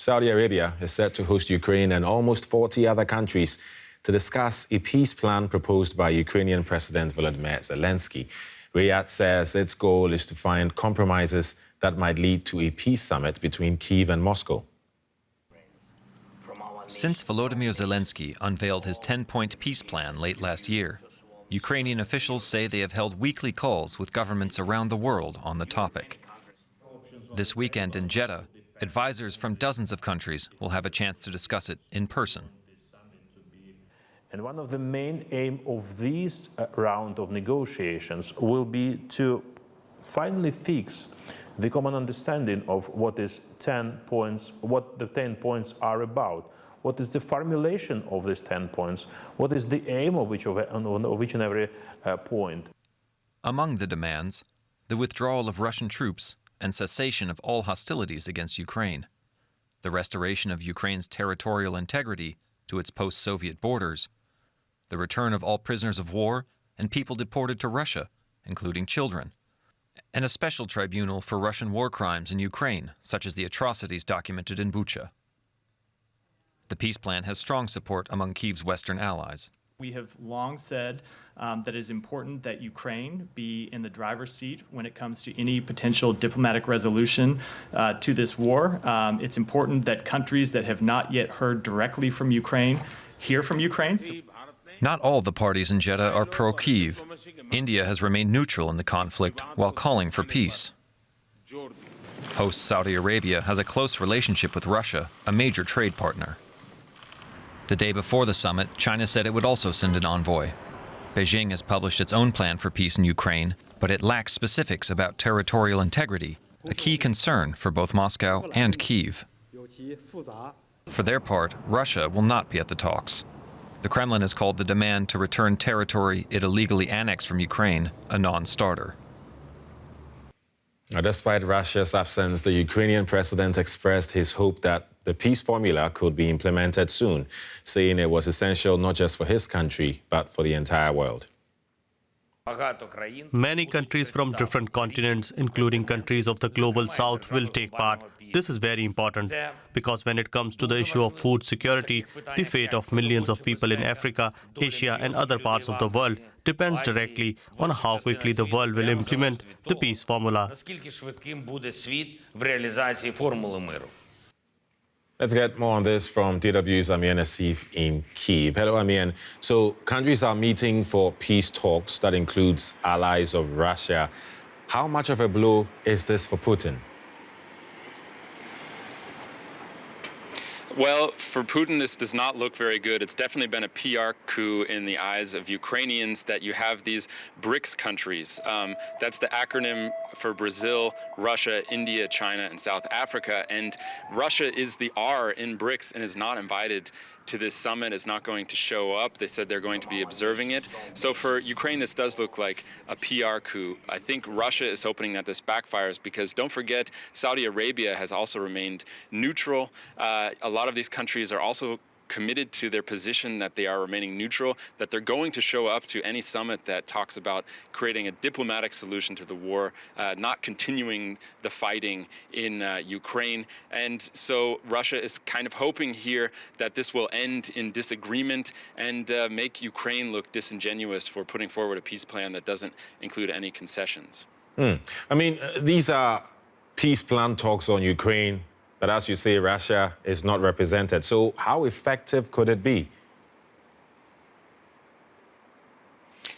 Saudi Arabia is set to host Ukraine and almost 40 other countries to discuss a peace plan proposed by Ukrainian President Volodymyr Zelensky. Riyadh says its goal is to find compromises that might lead to a peace summit between Kyiv and Moscow. Since Volodymyr Zelensky unveiled his 10-point peace plan late last year, Ukrainian officials say they have held weekly calls with governments around the world on the topic. This weekend in Jeddah, advisors from dozens of countries will have a chance to discuss it in person. And one of the main aims of this round of negotiations will be to finally fix the common understanding of what is 10 points, what the 10 points are about. What is the formulation of these 10 points? What is the aim of each and every point? Among the demands, the withdrawal of Russian troops and cessation of all hostilities against Ukraine, the restoration of Ukraine's territorial integrity to its post-Soviet borders, the return of all prisoners of war and people deported to Russia, including children, and a special tribunal for Russian war crimes in Ukraine, such as the atrocities documented in Bucha. The peace plan has strong support among Kyiv's Western allies. We have long said that it is important that Ukraine be in the driver's seat when it comes to any potential diplomatic resolution to this war. It's important that countries that have not yet heard directly from Ukraine hear from Ukraine. Not all the parties in Jeddah are pro-Kyiv. India has remained neutral in the conflict while calling for peace. Host Saudi Arabia has a close relationship with Russia, a major trade partner. The day before the summit, China said it would also send an envoy. Beijing has published its own plan for peace in Ukraine, but it lacks specifics about territorial integrity, a key concern for both Moscow and Kyiv. For their part, Russia will not be at the talks. The Kremlin has called the demand to return territory it illegally annexed from Ukraine a non-starter. Despite Russia's absence, the Ukrainian president expressed his hope that the peace formula could be implemented soon, saying it was essential not just for his country, but for the entire world. Many countries from different continents, including countries of the global south, will take part. This is very important because when it comes to the issue of food security, the fate of millions of people in Africa, Asia and other parts of the world depends directly on how quickly the world will implement the peace formula. Let's get more on this from DW's Amian Asif in Kyiv. Hello, Amian. So countries are meeting for peace talks that includes allies of Russia. How much of a blow is this for Putin? Well, for Putin, this does not look very good. It's definitely been a PR coup in the eyes of Ukrainians that you have these BRICS countries. That's the acronym for Brazil, Russia, India, China, and South Africa. And Russia is the R in BRICS and is not invited to this summit, is not going to show up. They said they're going to be observing it. So for Ukraine, this does look like a PR coup. I think Russia is hoping that this backfires because don't forget, Saudi Arabia has also remained neutral. A lot of these countries are also committed to their position that they are remaining neutral, that they're going to show up to any summit that talks about creating a diplomatic solution to the war, not continuing the fighting in Ukraine. And so Russia is kind of hoping here that this will end in disagreement and make Ukraine look disingenuous for putting forward a peace plan that doesn't include any concessions. I mean, these are peace plan talks on Ukraine, but as you say, Russia is not represented. So how effective could it be?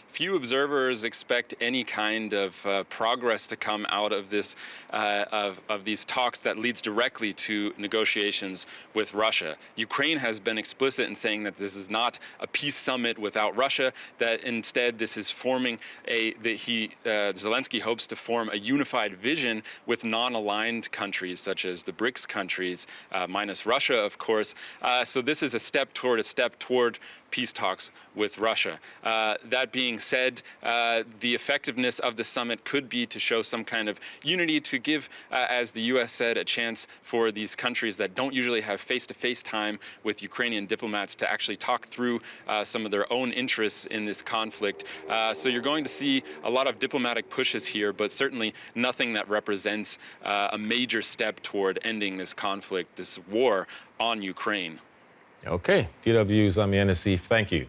Few observers expect any kind of progress to come out of this, of these talks that leads directly to negotiations with Russia. Ukraine has been explicit in saying that this is not a peace summit without Russia, that instead this is forming Zelensky hopes to form a unified vision with non-aligned countries such as the BRICS countries, minus Russia, of course. So this is a step toward peace talks with Russia. That being said the effectiveness of the summit could be to show some kind of unity, to give, as the U.S. said, a chance for these countries that don't usually have face-to-face time with Ukrainian diplomats to actually talk through some of their own interests in this conflict. So you're going to see a lot of diplomatic pushes here, but certainly nothing that represents a major step toward ending this conflict, this war on Ukraine. Okay, PW Zambia and Egypt, thank you.